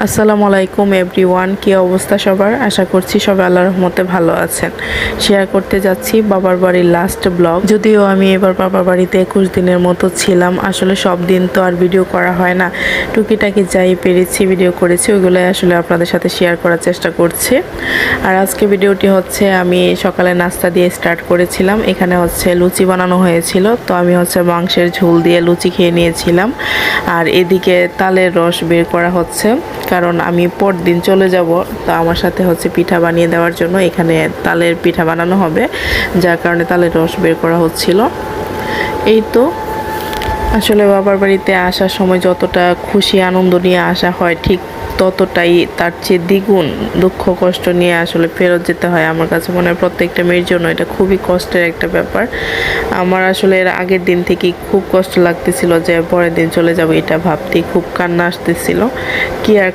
আসসালামু আলাইকুম এভরিওয়ান, কি অবস্থা সবার? আশা করছি সবাই আল্লাহর রহমতে ভালো আছেন। শেয়ার করতে যাচ্ছি বাবার বাড়ির লাস্ট ব্লগ। যদিও আমি এবার বাবার বাড়িতে 21 দিনের মতো ছিলাম। আসলে সব দিন তো আর ভিডিও করা হয় না, টুকিটাকি যাই পেরেছি ভিডিও করেছি, ওইগুলোই আসলে আপনাদের সাথে শেয়ার করার চেষ্টা করছি। আর আজকে ভিডিওটি হচ্ছে আমি সকালে নাস্তা দিয়ে স্টার্ট করেছিলাম। এখানে হচ্ছে লুচি বানানো হয়েছিল, তো আমি হচ্ছে মাংসের ঝোল দিয়ে লুচি খেয়ে নিয়েছিলাম। আর এদিকে তালের রস বের করা হচ্ছে, কারণ আমি পরদিন চলে যাব, তো আমার সাথে হচ্ছে পিঠা বানিয়ে দেওয়ার জন্য এখানে তালের পিঠা বানানো হবে, যার কারণে তালের রস বের করা হচ্ছিল। এই তো আসলে বাবার বাড়িতে আসার সময় যতটা খুশি আনন্দ নিয়ে আসা হয়, ঠিক ততটাই তার চেয়ে দ্বিগুণ দুঃখ কষ্ট নিয়ে আসলে ফেরত যেতে হয়। আমার কাছে মনে হয় প্রত্যেকটা মেয়ের জন্য এটা খুবই কষ্টের একটা ব্যাপার। আমার আসলে এর আগের দিন থেকেই খুব কষ্ট লাগতেছিল যে পরের দিন চলে যাব, এটা ভাবতেই খুব কান্না আসতেছিল। কি আর